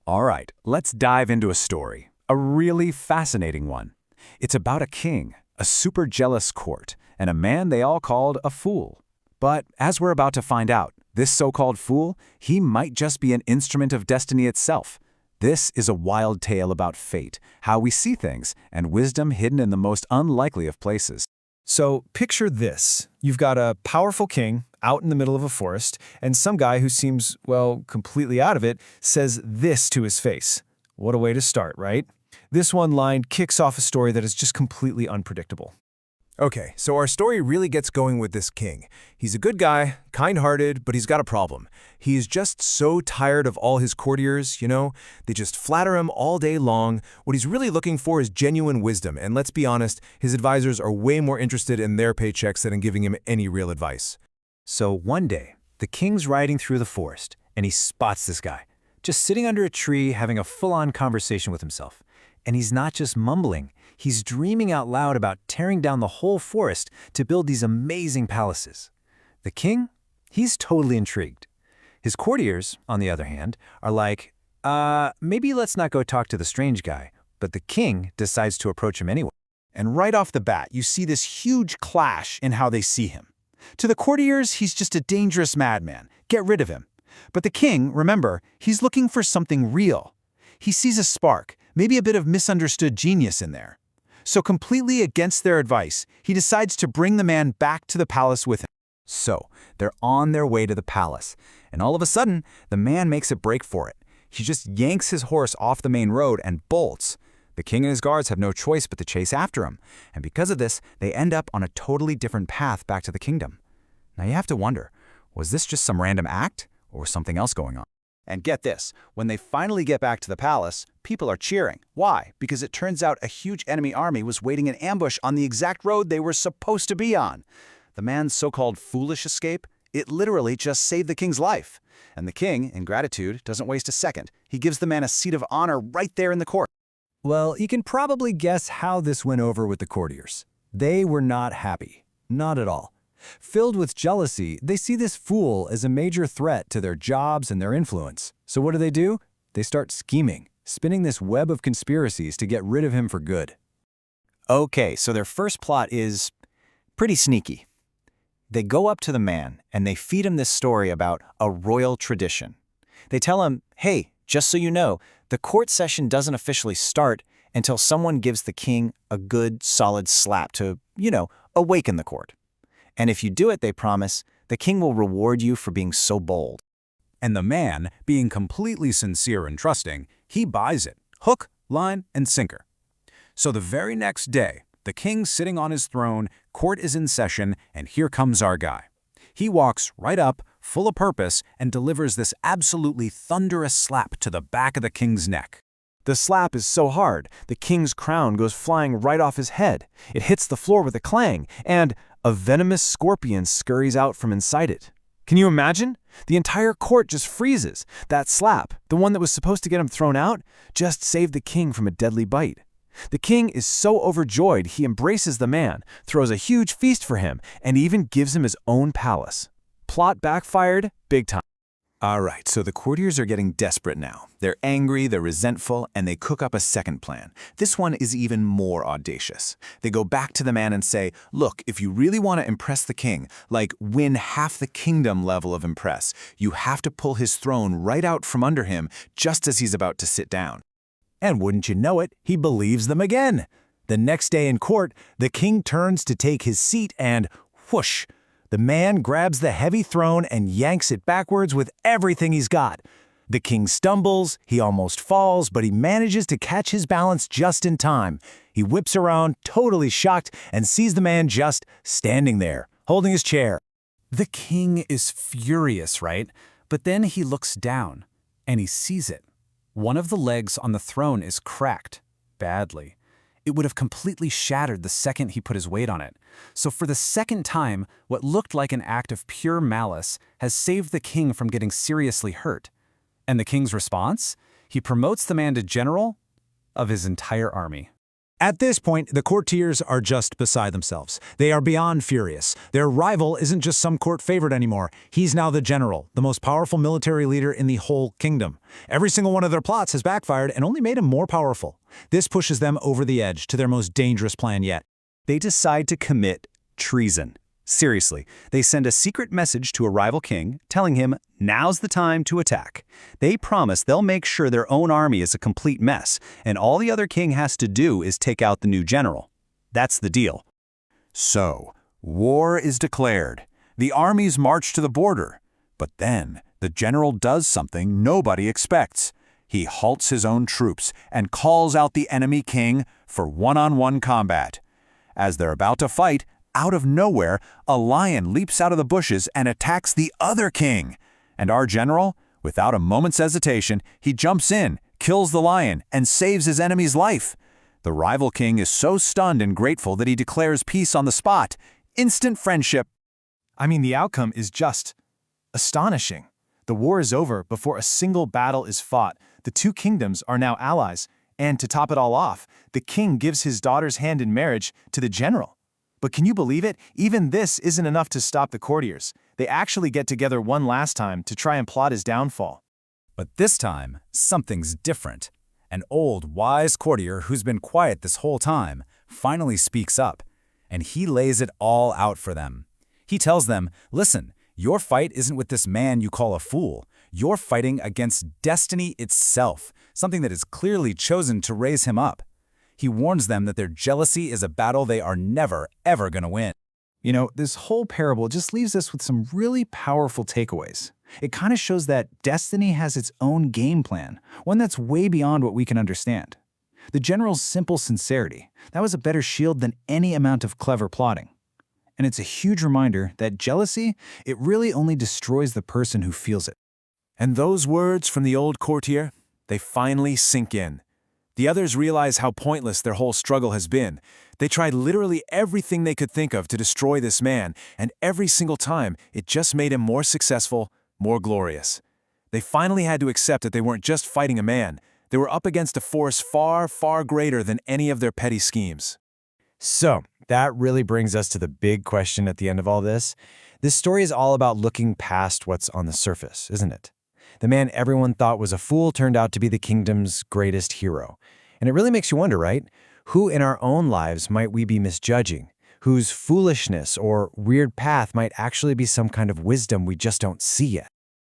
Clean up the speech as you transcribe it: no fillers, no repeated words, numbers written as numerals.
All right, let's dive into a story. A really fascinating one. It's about a king, a super jealous court, and a man they all called a fool. But as we're about to find out, this so-called fool, he might just be an instrument of destiny itself. This is a wild tale about fate, how we see things, and wisdom hidden in the most unlikely of places. So picture this. You've got a powerful king out in the middle of a forest, and some guy who seems, well, completely out of it, says this to his face. What a way to start, right? This one line kicks off a story that is just completely unpredictable. Okay, so our story really gets going with this king. He's a good guy, kind-hearted, but he's got a problem. He is just so tired of all his courtiers, They just flatter him all day long. What he's really looking for is genuine wisdom, and let's be honest, his advisors are way more interested in their paychecks than in giving him any real advice. So one day, the king's riding through the forest, and he spots this guy, just sitting under a tree having a full-on conversation with himself. And he's not just mumbling, he's dreaming out loud about tearing down the whole forest to build these amazing palaces. The king, he's totally intrigued. His courtiers, on the other hand, are like, maybe let's not go talk to the strange guy, but the king decides to approach him anyway. And right off the bat, you see this huge clash in how they see him. To the courtiers, he's just a dangerous madman. Get rid of him. But the king, remember, he's looking for something real. He sees a spark, maybe a bit of misunderstood genius in there. So completely against their advice, he decides to bring the man back to the palace with him. So they're on their way to the palace, and all of a sudden, the man makes a break for it. He just yanks his horse off the main road and bolts. The king and his guards have no choice but to chase after him, and because of this, they end up on a totally different path back to the kingdom. Now you have to wonder, was this just some random act, or was something else going on? And get this, when they finally get back to the palace, people are cheering. Why? Because it turns out a huge enemy army was waiting in ambush on the exact road they were supposed to be on. The man's so-called foolish escape, it literally just saved the king's life. And the king, in gratitude, doesn't waste a second. He gives the man a seat of honor right there in the court. Well, you can probably guess how this went over with the courtiers. They were not happy. Not at all. Filled with jealousy, they see this fool as a major threat to their jobs and their influence. So what do? They start scheming, spinning this web of conspiracies to get rid of him for good. Okay, so their first plot is pretty sneaky. They go up to the man and they feed him this story about a royal tradition. They tell him, hey, just so you know, the court session doesn't officially start until someone gives the king a good, solid slap to, awaken the court. And if you do it, they promise, the king will reward you for being so bold. And the man, being completely sincere and trusting, he buys it, hook, line, and sinker. So the very next day, the king's sitting on his throne, court is in session, and here comes our guy. He walks right up, full of purpose, and delivers this absolutely thunderous slap to the back of the king's neck. The slap is so hard, the king's crown goes flying right off his head. It hits the floor with a clang, and a venomous scorpion scurries out from inside it. Can you imagine? The entire court just freezes. That slap, the one that was supposed to get him thrown out, just saved the king from a deadly bite. The king is so overjoyed he embraces the man, throws a huge feast for him, and even gives him his own palace. Plot backfired big time. All right, so the courtiers are getting desperate now. They're angry, they're resentful, and they cook up a second plan. This one is even more audacious. They go back to the man and say, look, if you really want to impress the king, like win half the kingdom level of impress, you have to pull his throne right out from under him just as he's about to sit down. And wouldn't you know it, he believes them again. The next day in court, the king turns to take his seat and whoosh! The man grabs the heavy throne and yanks it backwards with everything he's got. The king stumbles, he almost falls, but he manages to catch his balance just in time. He whips around, totally shocked, and sees the man just standing there, holding his chair. The king is furious, right? But then he looks down, and he sees it. One of the legs on the throne is cracked, badly. It would have completely shattered the second he put his weight on it. So for the second time, what looked like an act of pure malice has saved the king from getting seriously hurt. And the king's response? He promotes the man to general of his entire army. At this point, the courtiers are just beside themselves. They are beyond furious. Their rival isn't just some court favorite anymore. He's now the general, the most powerful military leader in the whole kingdom. Every single one of their plots has backfired and only made him more powerful. This pushes them over the edge to their most dangerous plan yet. They decide to commit treason. Seriously, they send a secret message to a rival king telling him now's the time to attack. They promise they'll make sure their own army is a complete mess, and all the other king has to do is take out the new general. That's the deal. So, war is declared. The armies march to the border. But then, the general does something nobody expects. He halts his own troops and calls out the enemy king for one-on-one combat. As they're about to fight, out of nowhere, a lion leaps out of the bushes and attacks the other king. And our general, without a moment's hesitation, he jumps in, kills the lion, and saves his enemy's life. The rival king is so stunned and grateful that he declares peace on the spot. Instant friendship. I mean, the outcome is just astonishing. The war is over before a single battle is fought. The two kingdoms are now allies. And to top it all off, the king gives his daughter's hand in marriage to the general. But can you believe it? Even this isn't enough to stop the courtiers. They actually get together one last time to try and plot his downfall. But this time, something's different. An old, wise courtier who's been quiet this whole time finally speaks up, and he lays it all out for them. He tells them, listen, your fight isn't with this man you call a fool. You're fighting against destiny itself, something that is clearly chosen to raise him up. He warns them that their jealousy is a battle they are never, ever going to win. You know, this whole parable just leaves us with some really powerful takeaways. It kind of shows that destiny has its own game plan, one that's way beyond what we can understand. The general's simple sincerity, that was a better shield than any amount of clever plotting. And it's a huge reminder that jealousy, it really only destroys the person who feels it. And those words from the old courtier, they finally sink in. The others realize how pointless their whole struggle has been. They tried literally everything they could think of to destroy this man, and every single time, it just made him more successful, more glorious. They finally had to accept that they weren't just fighting a man. They were up against a force far, far greater than any of their petty schemes. So, that really brings us to the big question at the end of all this. This story is all about looking past what's on the surface, isn't it? The man everyone thought was a fool turned out to be the kingdom's greatest hero. And it really makes you wonder, right? Who in our own lives might we be misjudging? Whose foolishness or weird path might actually be some kind of wisdom we just don't see yet?